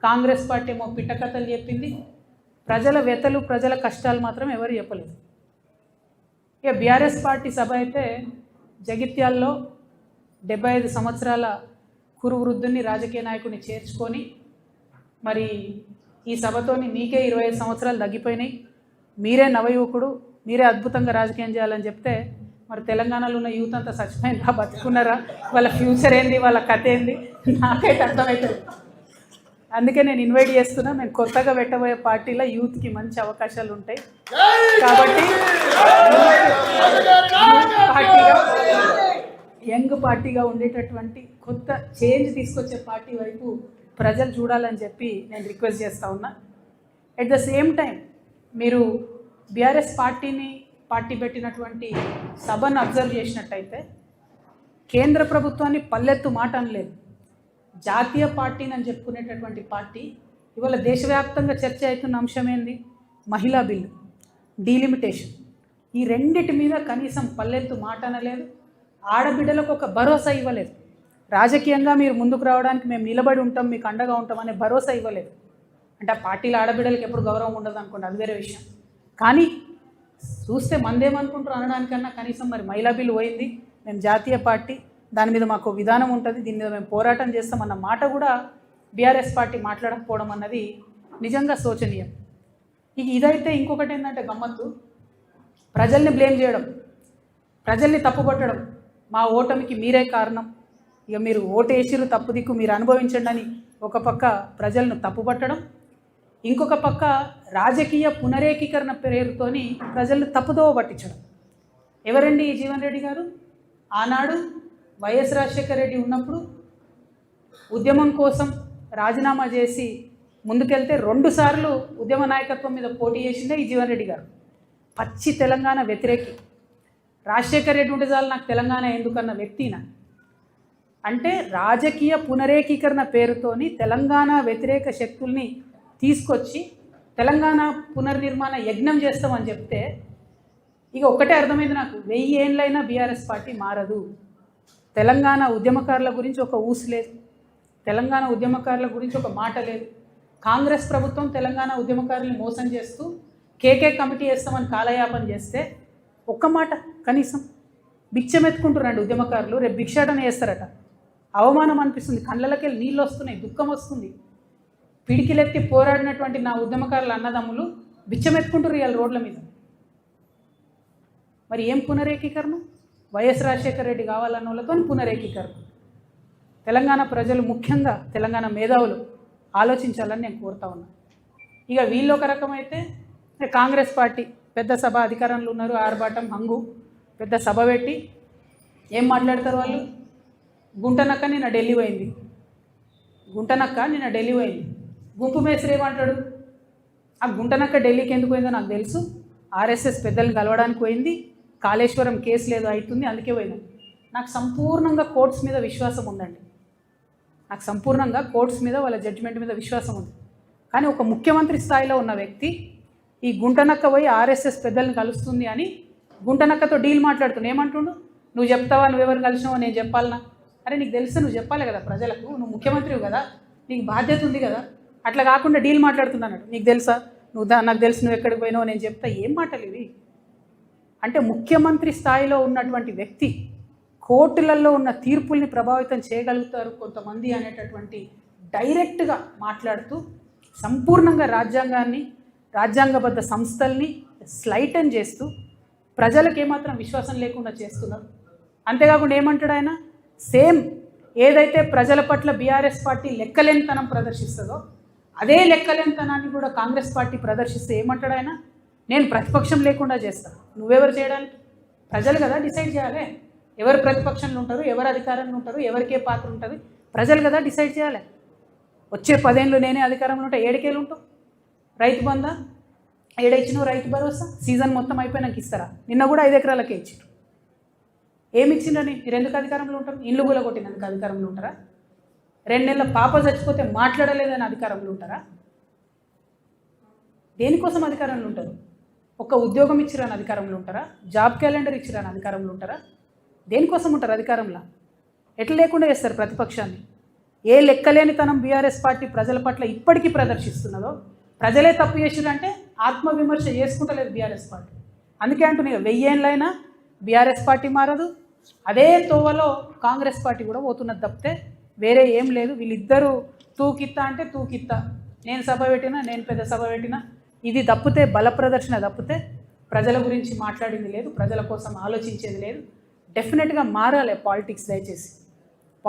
Congress party ఏమో పిట్టకథలు చెప్పింది, ప్రజల వ్యతలు ప్రజల కష్టాలు మాత్రం ఎవరు చెప్పలేదు. ఇక బీఆర్ఎస్ పార్టీ సభ అయితే జగిత్యాల్లో 75 సంవత్సరాల కురు వృద్ధుని రాజకీయ నాయకుడిని చేర్చుకొని మరి ఈ సభతోని మీకే 25 సంవత్సరాలు తగ్గిపోయినాయి, మీరే నవయువకుడు, మీరే అద్భుతంగా రాజకీయం చేయాలని చెప్తే మరి తెలంగాణలో ఉన్న యూత్ అంతా చచ్చిపోయినరా బతుకున్నారా, వాళ్ళ ఫ్యూచర్ ఏంది, వాళ్ళ కథ ఏంది నాకైతే అర్థమవుతుంది. అందుకే నేను ఇన్వైట్ చేస్తున్నా. నేను కొత్తగా పెట్టబోయే పార్టీలో యూత్కి మంచి అవకాశాలు ఉంటాయి కాబట్టి యంగ్ పార్టీగా ఉండేటటువంటి కొత్త చేంజ్ తీసుకొచ్చే పార్టీ వైపు ప్రజలు చూడాలని చెప్పి నేను రిక్వెస్ట్ చేస్తూ ఉన్నా. ఎట్ ద సేమ్ టైం మీరు బీఆర్ఎస్ పార్టీ పెట్టినటువంటి సభను అబ్జర్వ్ చేసినట్టయితే కేంద్ర ప్రభుత్వాన్ని పల్లెత్తు మాట అనలేదు. జాతీయ పార్టీని అని చెప్పుకునేటటువంటి పార్టీ ఇవాళ దేశవ్యాప్తంగా చర్చ అవుతున్న అంశం ఏంది? మహిళా బిల్లు, డీలిమిటేషన్. ఈ రెండిటి మీద కనీసం పల్లెత్తు మాట అనలేదు. ఆడబిడ్డలకు ఒక భరోసా ఇవ్వలేదు. రాజకీయంగా మీరు ముందుకు రావడానికి మేము నిలబడి ఉంటాం, మీకు అండగా ఉంటాం అనే భరోసా ఇవ్వలేదు. అంటే ఆ పార్టీలో ఆడబిడ్డలకు ఎప్పుడు గౌరవం ఉండదు అనుకోండి, అది వేరే విషయం. కానీ చూస్తే మందేమనుకుంటారు అనడానికన్నా కనీసం మరి మహిళా బిల్లు పోయింది, మేము జాతీయ పార్టీ, దాని మీద మాకు విధానం ఉంటుంది, దీని మీద మేము పోరాటం చేస్తామన్న మాట కూడా బీఆర్ఎస్ పార్టీ మాట్లాడకపోవడం అన్నది నిజంగా శోచనీయం. ఇదైతే ఇంకొకటి ఏంటంటే గమ్మత్తు, ప్రజల్ని బ్లేమ్ చేయడం, ప్రజల్ని తప్పుపట్టడం. మా ఓటమికి మీరే కారణం, ఇక మీరు ఓటేసిరు తప్పు దిక్కు మీరు అనుభవించండి అని ఒక పక్క ప్రజలను తప్పుపట్టడం, ఇంకొక పక్క రాజకీయ పునరేకీకరణ పేరుతోని ప్రజలను తప్పుదోవ పట్టించడం. ఎవరండి ఈ జీవన్ రెడ్డి గారు? ఆనాడు వైఎస్ రాజశేఖర రెడ్డి ఉన్నప్పుడు ఉద్యమం కోసం రాజీనామా చేసి ముందుకెళ్తే 2 సార్లు ఉద్యమ నాయకత్వం మీద పోటీ చేసిందే ఈ జీవన్ రెడ్డి గారు. పచ్చి తెలంగాణ వ్యతిరేకి. రాజశేఖర రెడ్డి ఉంటే చాలు నాకు తెలంగాణ ఎందుకన్న వ్యక్తిన. అంటే రాజకీయ పునరేకీకరణ పేరుతోని తెలంగాణ వ్యతిరేక శక్తుల్ని తీసుకొచ్చి తెలంగాణ పునర్నిర్మాణ యజ్ఞం చేస్తామని చెప్తే ఇక ఒక్కటే అర్థమైంది నాకు, 1000 ఏళ్ళైనా బీఆర్ఎస్ పార్టీ మారదు. తెలంగాణ ఉద్యమకారుల గురించి ఒక ఊసు లేదు, తెలంగాణ ఉద్యమకారుల గురించి ఒక మాట లేదు. కాంగ్రెస్ ప్రభుత్వం తెలంగాణ ఉద్యమకారుల్ని మోసం చేస్తూ కేకే కమిటీ వేస్తామని కాలయాపన చేస్తే ఒక్క మాట కనీసం భిక్షమెత్తుకుంటున్నారండి ఉద్యమకారులు. రేపు భిక్షాటన చేస్తారట. అవమానం అనిపిస్తుంది, కళ్ళకి నీళ్ళు వస్తున్నాయి, దుఃఖం వస్తుంది. పిడికిలెత్తి పోరాడినటువంటి నా ఉద్యమకారుల అన్నదమ్ములు బిచ్చమెత్తుకుంటారు ఇవాళ రోడ్ల మీద. మరి ఏం పునరేకీకరణ? వైఎస్ రాజశేఖర రెడ్డి కావాలన్న వాళ్ళతో పునరేకీకరణ. తెలంగాణ ప్రజలు, ముఖ్యంగా తెలంగాణ మేధావులు ఆలోచించాలని నేను కోరుతా ఉన్నా. ఇక వీళ్ళు ఒక రకమైతే కాంగ్రెస్ పార్టీ పెద్ద సభ, అధికారంలో ఉన్నారు, ఆర్భాటం హంగు, పెద్ద సభ పెట్టి ఏం మాట్లాడతారు వాళ్ళు? గుంటనక్క నిన్న ఢిల్లీ పోయింది, గుంటనక్క నిన్న ఢిల్లీ పోయింది. గుంపు మేస్త్రి ఏమంటాడు? ఆ గుంటనక్క ఢిల్లీకి ఎందుకు పోయిందో నాకు తెలుసు, ఆర్ఎస్ఎస్ పెద్దల్ని కలవడానికి పోయింది, కాళేశ్వరం కేసు లేదు అవుతుంది అందుకే పోయింది. నాకు సంపూర్ణంగా కోర్ట్స్ మీద విశ్వాసం ఉందండి, నాకు సంపూర్ణంగా కోర్ట్స్ మీద వాళ్ళ జడ్జిమెంట్ మీద విశ్వాసం ఉంది. కానీ ఒక ముఖ్యమంత్రి స్థాయిలో ఉన్న వ్యక్తి ఈ గుంటనక్క పోయి ఆర్ఎస్ఎస్ పెద్దల్ని కలుస్తుంది అని గుంటనక్కతో డీల్ మాట్లాడుతున్నాడు. ఏమంటుండు? నువ్వు చెప్తావా, నువ్వెవరు కలిసినావో నేను చెప్పాలనా? అరే నీకు తెలిస్తే నువ్వు చెప్పాలి కదా ప్రజలకు, నువ్వు ముఖ్యమంత్రివి కదా, నీకు బాధ్యత ఉంది కదా. అట్లా కాకుండా డీల్ మాట్లాడుతున్నాడు. నీకు తెలుసా, నాకు తెలుసు నువ్వు ఎక్కడికి పోయినావో నేను చెప్తా. ఏం మాటలు ఇవి? అంటే ముఖ్యమంత్రి స్థాయిలో ఉన్నటువంటి వ్యక్తి కోర్టులలో ఉన్న తీర్పుల్ని ప్రభావితం చేయగలుగుతారు కొంతమంది అనేటటువంటి డైరెక్ట్గా మాట్లాడుతూ సంపూర్ణంగా రాజ్యాంగాన్ని, రాజ్యాంగబద్ధ సంస్థల్ని స్లైటన్ చేస్తూ ప్రజలకు ఏమాత్రం విశ్వాసం లేకుండా చేస్తున్నారు. అంతేకాకుండా ఏమంటాడు ఆయన? సేమ్ ఏదైతే ప్రజల పట్ల బీఆర్ఎస్ పార్టీ లెక్కలేనితనం ప్రదర్శిస్తుందో అదే లెక్కలేనితనాన్ని కూడా కాంగ్రెస్ పార్టీ ప్రదర్శిస్తే ఏమంటాడు ఆయన? నేను ప్రతిపక్షం లేకుండా చేస్తాను. నువ్వెవరు చేయడానికి? ప్రజలు కదా డిసైడ్ చేయాలి ఎవరు ప్రతిపక్షంలో ఉంటారు, ఎవరు అధికారంలో ఉంటారు, ఎవరికే పాత్ర ఉంటుంది. ప్రజలు కదా డిసైడ్ చేయాలి. వచ్చే 10 ఏళ్ళు నేనే అధికారంలో ఉంటే 7 ఏళ్ళు ఉంటావు. రైతు బంధా ఏడ ఇచ్చినావు? రైతు భరోసా సీజన్ మొత్తం అయిపోయినాక ఇస్తారా? నిన్న కూడా 5 ఎకరాలకే ఇచ్చారు. ఏమి ఇచ్చిండని? మీరు ఎందుకు అధికారంలో ఉంటారు? ఇల్లు కూడా కొట్టినందుకు అధికారంలో ఉంటారా? 2 నెలల పాప చచ్చిపోతే మాట్లాడలేదని అధికారంలో ఉంటారా? దేనికోసం అధికారంలో ఉంటారు? ఒక ఉద్యోగం ఇచ్చిరాని అధికారంలో ఉంటారా? జాబ్ క్యాలెండర్ ఇచ్చిరాని అధికారంలో ఉంటారా? దేనికోసం ఉంటారు అధికారంలో? ఎట్లా లేకుండా చేస్తారు ప్రతిపక్షాన్ని? ఏ లెక్కలేనితనం బీఆర్ఎస్ పార్టీ ప్రజల పట్ల ఇప్పటికీ ప్రదర్శిస్తున్నదో, ప్రజలే తప్పు చేసిరంటే ఆత్మవిమర్శ చేసుకుంటలేదు బీఆర్ఎస్ పార్టీ. అందుకే అంటున్నా 1000 ఏళ్ళైనా బీఆర్ఎస్ పార్టీ మారదు, అదే తోవలో కాంగ్రెస్ పార్టీ కూడా పోతున్నది తప్పితే వేరే ఏం లేదు. వీళ్ళిద్దరూ తూకిత్తా అంటే తూకిత్తా, నేను సభ పెట్టినా, నేను పెద్ద సభ పెట్టినా, ఇది తప్పితే బల ప్రదర్శన తప్పితే ప్రజల గురించి మాట్లాడింది లేదు, ప్రజల కోసం ఆలోచించేది లేదు. డెఫినెట్గా మారాలి పాలిటిక్స్ దయచేసి.